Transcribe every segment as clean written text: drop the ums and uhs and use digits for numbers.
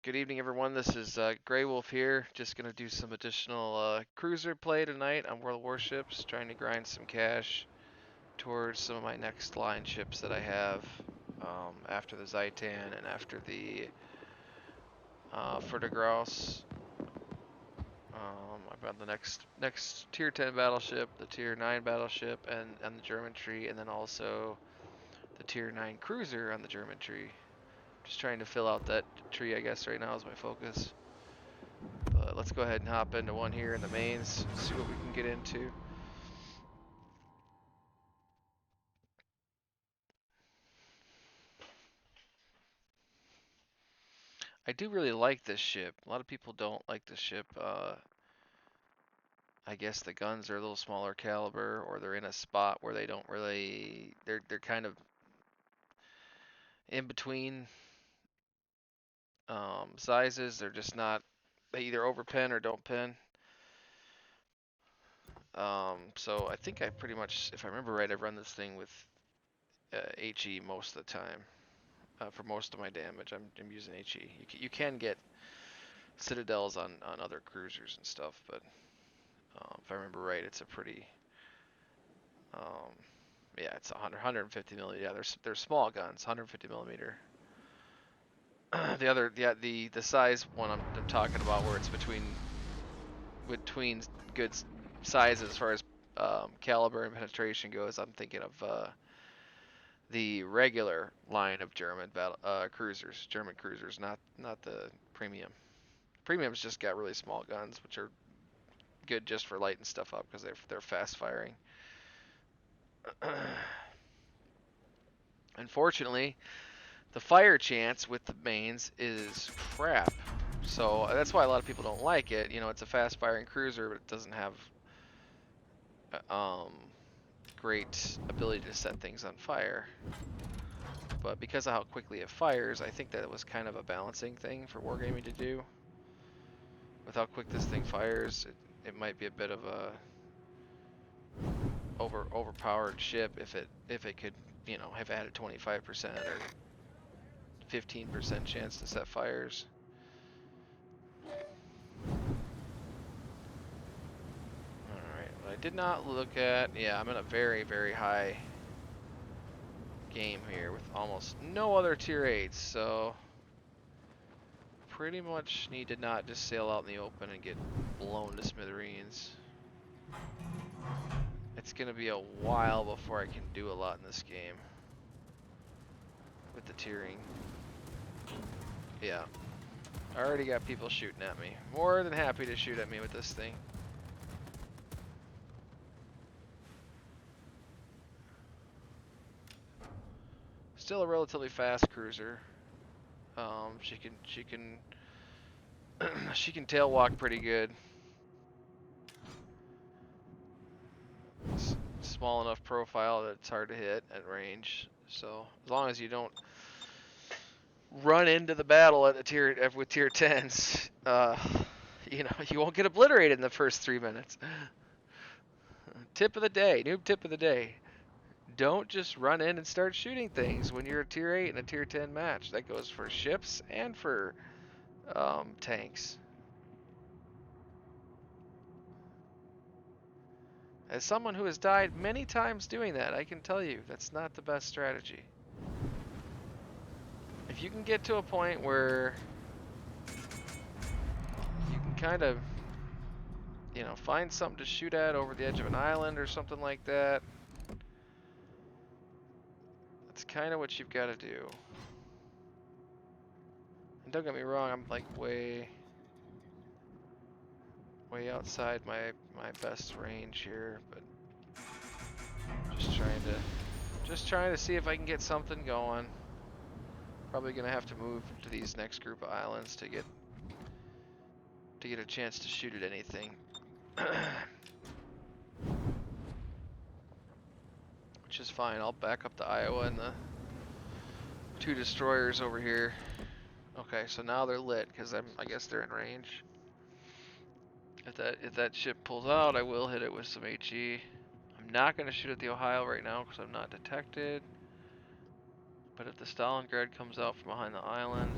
Good evening, everyone. This is Grey Wolf here. Just gonna do some additional cruiser play tonight on World Warships, trying to grind some cash towards some of my next line ships that I have after the Zaitan and after the Vertigraus. I've got the next Tier 10 battleship, the Tier 9 battleship, and the German tree, and then also the Tier 9 cruiser on the German tree. Just trying to fill out that tree, I guess, right now is my focus. But let's go ahead and hop into one here in the Mainz, see what we can get into. I do really like this ship. A lot of people don't like this ship. I guess the guns are a little smaller caliber, or they're in a spot where they don't really. They're kind of in between sizes. They're just not. They either overpin or don't pin. So I think I pretty much, if I remember right, I run this thing with HE most of the time. For most of my damage, I'm using HE. You can get citadels on other cruisers and stuff, but if I remember right, it's a pretty um, yeah, it's 150 millimeter. Yeah, they're small guns, 150 millimeter. The other, yeah, the size one I'm talking about, where it's between good sizes as far as caliber and penetration goes. I'm thinking of the regular line of German cruisers, German cruisers, not the premium. Premium's just got really small guns, which are good just for lighting stuff up because they're fast firing. Unfortunately, the fire chance with the Mainz is crap. So that's why a lot of people don't like it. You know, it's a fast firing cruiser, but it doesn't have um, great ability to set things on fire. But because of how quickly it fires, I think that it was kind of a balancing thing for wargaming to do. With how quick this thing fires, it might be a bit of a overpowered ship if it could, you know, have added 25% or 15% chance to set fires. Alright, what I did not look at, yeah, I'm in a very, very high game here with almost no other tier 8s, so pretty much need to not just sail out in the open and get blown to smithereens. It's gonna be a while before I can do a lot in this game with the tiering. Yeah, I already got people shooting at me. More than happy to shoot at me with this thing. Still a relatively fast cruiser. She can she can tail walk pretty good. Small enough profile that it's hard to hit at range. So as long as you don't run into the battle at the tier with tier 10s, you know, you won't get obliterated in the first 3 minutes. Tip of the day, noob tip of the day. Don't just run in and start shooting things when you're a tier 8 in a tier 10 match. That goes for ships and for tanks. As someone who has died many times doing that, I can tell you that's not the best strategy. If you can get to a point where you can kind of, you know, find something to shoot at over the edge of an island or something like that, that's kind of what you've got to do. And don't get me wrong, I'm like way outside my best range here, but just trying to see if I can get something going. Probably gonna have to move to these next group of islands to get a chance to shoot at anything. Which is fine. I'll back up to Iowa and the 2 destroyers over here. Okay, so now they're lit because I guess they're in range. If that ship pulls out, I will hit it with some HE. I'm not gonna shoot at the Ohio right now because I'm not detected. But if the Stalingrad comes out from behind the island,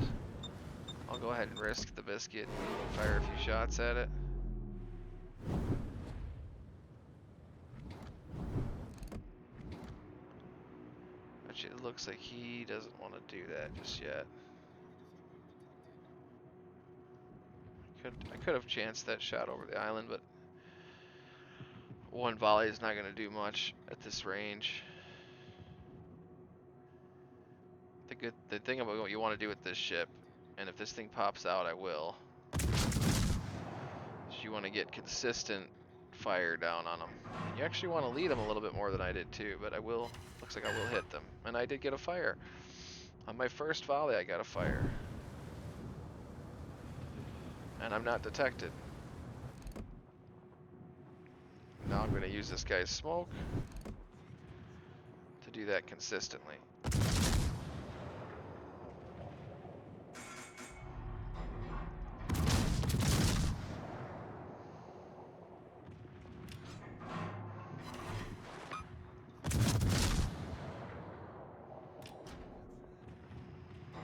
I'll go ahead and risk the biscuit and fire a few shots at it. Actually, it looks like he doesn't want to do that just yet. I could have chanced that shot over the island, but one volley is not going to do much at this range. The thing about what you want to do with this ship, and if this thing pops out, I will, is you want to get consistent fire down on them. And you actually want to lead them a little bit more than I did too, but I will, looks like I will hit them. And I did get a fire. On my first volley, I got a fire. And I'm not detected. Now I'm going to use this guy's smoke to do that consistently.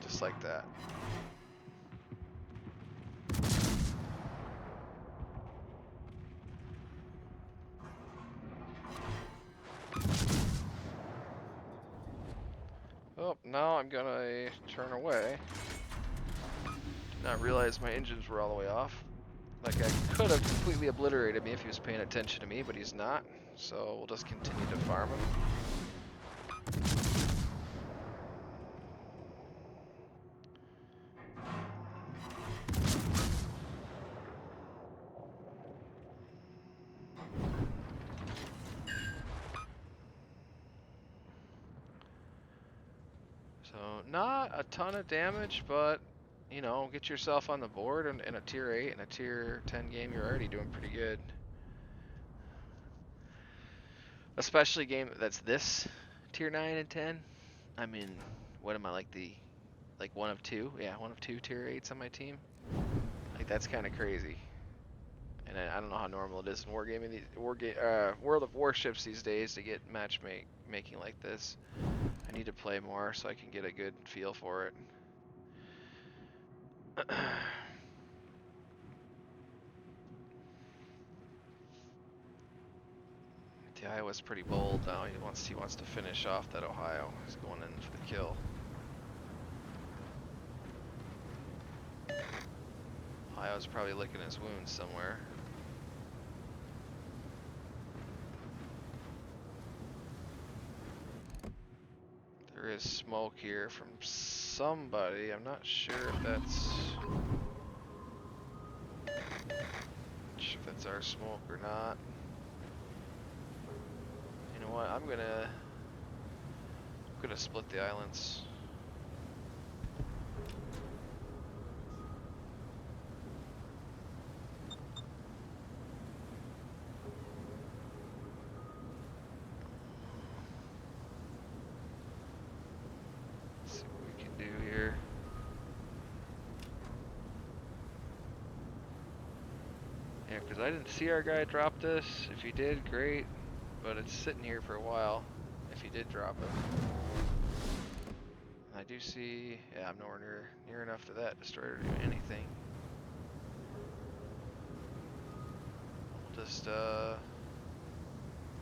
Just like that. Oh, now I'm gonna turn away. Did not realize my engines were all the way off. Like, I could have completely obliterated me if he was paying attention to me, but he's not. So we'll just continue to farm him. So not a ton of damage, but you know, get yourself on the board in a tier 8 and a tier 10 game, you're already doing pretty good. Especially a game that's this tier 9 and 10. I mean, what am I, like one of two? Yeah, one of two tier 8s on my team. Like, that's kind of crazy. And I don't know how normal it is in wargaming, World of Warships these days to get matchmaking like this. I need to play more so I can get a good feel for it. The Iowa's pretty bold now. He wants to finish off that Ohio. He's going in for the kill. Ohio's probably licking his wounds somewhere. There is smoke here from somebody. I'm not sure if that's our smoke or not. You know what? I'm gonna split the islands. Let's see what we can do here. Yeah, because I didn't see our guy drop this. If he did, great. But it's sitting here for a while. If he did drop it. I do see, yeah, I'm nowhere near enough to that destroyer to do anything. We'll just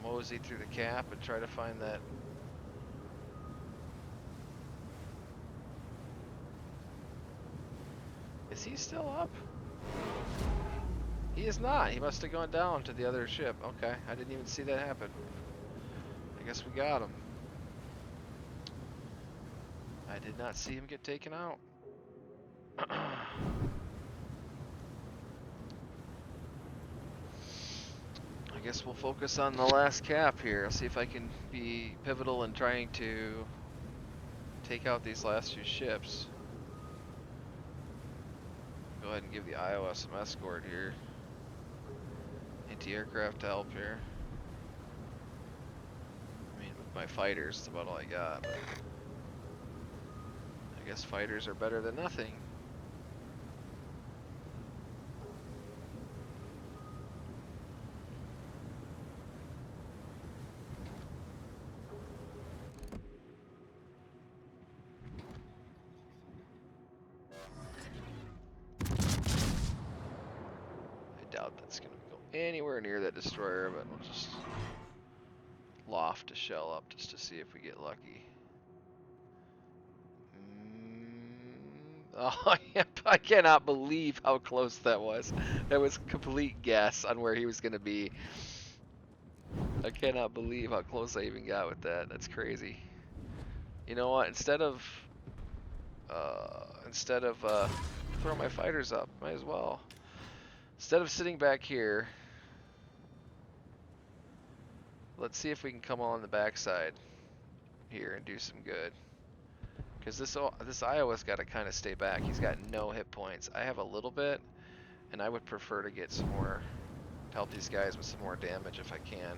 mosey through the cap and try to find that. Is he still up? He is not. He must have gone down to the other ship. Okay, I didn't even see that happen. I guess we got him. I did not see him get taken out. I guess we'll focus on the last cap here. I'll see if I can be pivotal in trying to take out these last few ships. Go ahead and give the Iowa some escort here. Anti-aircraft help here. I mean, with my fighters, that's about all I got. But I guess fighters are better than nothing. doubt that's going to go anywhere near that destroyer, but we'll just loft a shell up just to see if we get lucky. Oh, I cannot believe how close that was. That was complete guess on where he was going to be. I cannot believe how close I even got with that. That's crazy. You know what? Instead of throw my fighters up, might as well. Instead of sitting back here, let's see if we can come on the backside here and do some good. Because this Iowa's got to kind of stay back. He's got no hit points. I have a little bit, and I would prefer to get some more, help these guys with some more damage if I can.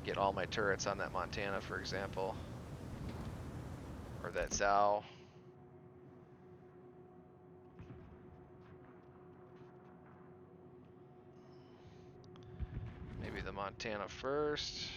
Get all my turrets on that Montana, for example. Or that Zao. Maybe the Montana first.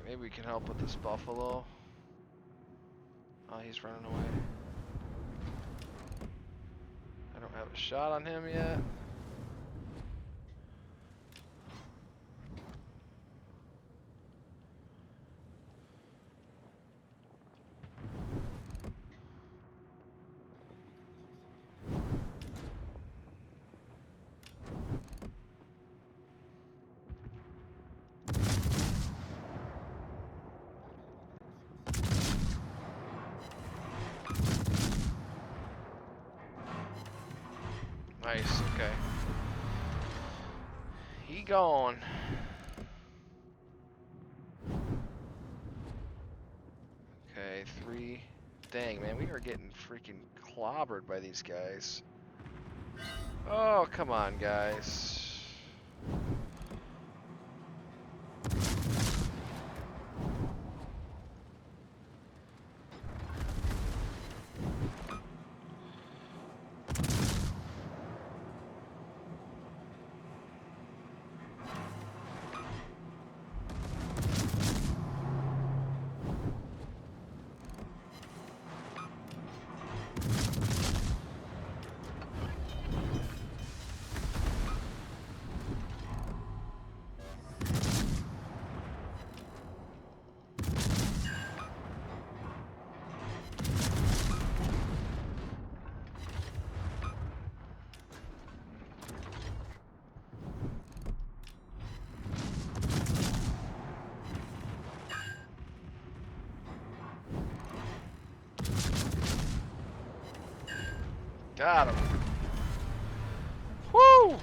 Maybe we can help with this buffalo. Oh, he's running away. I don't have a shot on him yet. Nice, okay. He gone. Okay, 3. Dang, man, we are getting freaking clobbered by these guys. Oh, come on, guys. Got him. Woo!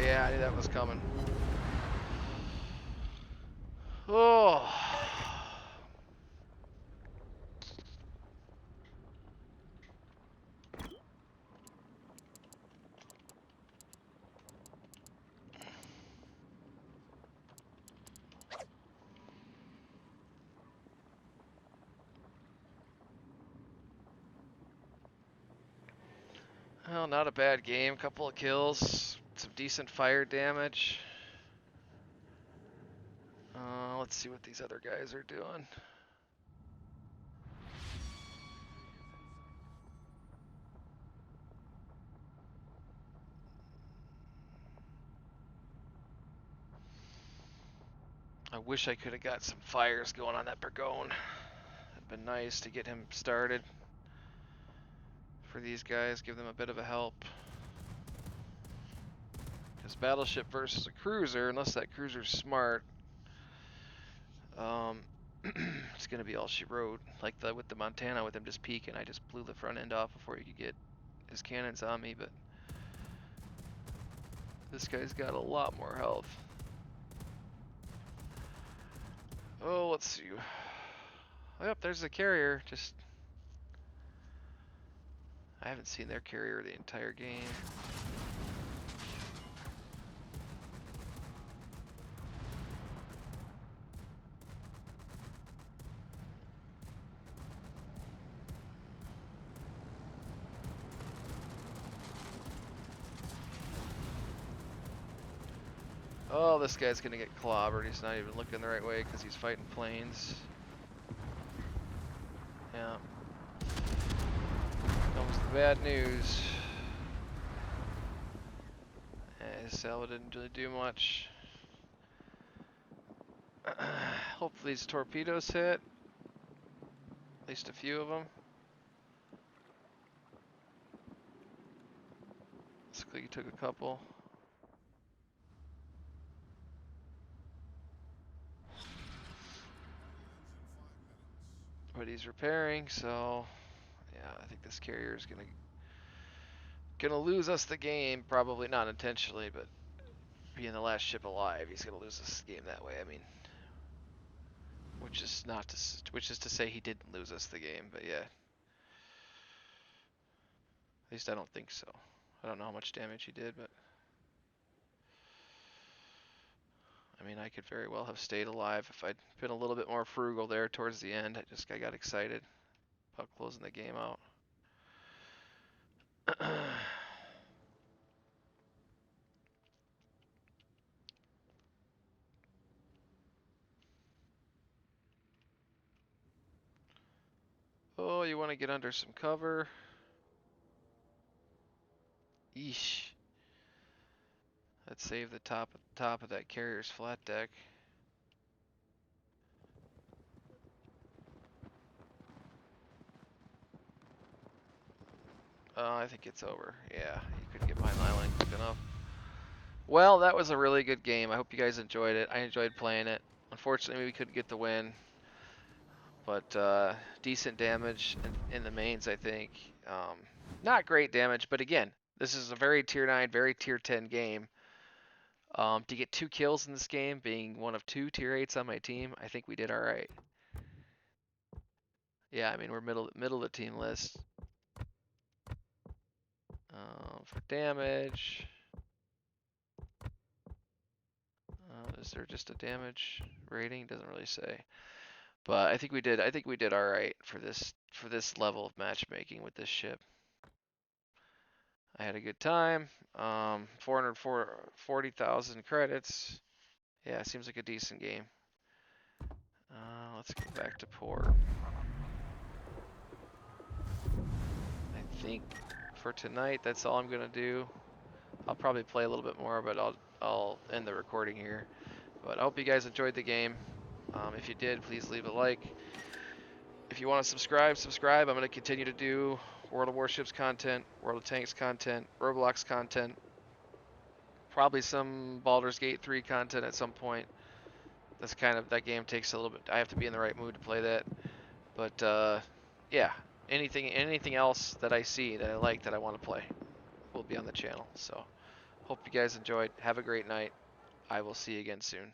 Yeah, I knew that was coming. Oh. Well, not a bad game. Couple of kills, some decent fire damage. Let's see what these other guys are doing. I wish I could have got some fires going on that Burgone. It'd been nice to get him started for these guys, give them a bit of a help. Because battleship versus a cruiser, unless that cruiser's smart, it's gonna be all she wrote. Like with the Montana, with him just peeking, I just blew the front end off before he could get his cannons on me, but this guy's got a lot more health. Oh, let's see. Oh, yep, there's the carrier. Just I haven't seen their carrier the entire game. Oh, this guy's gonna get clobbered. He's not even looking the right way because he's fighting planes. Yeah. Comes the bad news. His salvo didn't really do much. Hopefully these torpedoes hit. At least a few of them. Looks like he took a couple. But he's repairing, so yeah, I think this carrier is gonna lose us the game. Probably not intentionally, but being the last ship alive, he's gonna lose us the game that way. I mean, which is to say he didn't lose us the game, but yeah. At least I don't think so. I don't know how much damage he did, but I mean, I could very well have stayed alive if I'd been a little bit more frugal there towards the end. I got excited about closing the game out. Oh, you want to get under some cover? Eesh. Let's save the top of that carrier's flat deck. Oh, I think it's over. Yeah, you couldn't get behind the line quick enough. Well, that was a really good game. I hope you guys enjoyed it. I enjoyed playing it. Unfortunately, we couldn't get the win, but decent damage in the mains, I think. Not great damage, but again, this is a very tier 9, very tier 10 game. To get 2 kills in this game, being one of 2 tier 8s on my team, I think we did all right. Yeah, I mean, we're middle of the team list. For damage, is there just a damage rating? Doesn't really say. But I think we did all right for this level of matchmaking with this ship. I had a good time. 440,000 credits. Yeah, seems like a decent game. Let's get back to port. I think for tonight, that's all I'm gonna do. I'll probably play a little bit more, but I'll end the recording here. But I hope you guys enjoyed the game. If you did, please leave a like. If you want to subscribe. I'm going to continue to do World of Warships content, World of Tanks content, Roblox content, probably some Baldur's Gate 3 content at some point. That game takes a little bit. I have to be in the right mood to play that. But yeah, anything else that I see that I like that I want to play will be on the channel. So hope you guys enjoyed. Have a great night. I will see you again soon.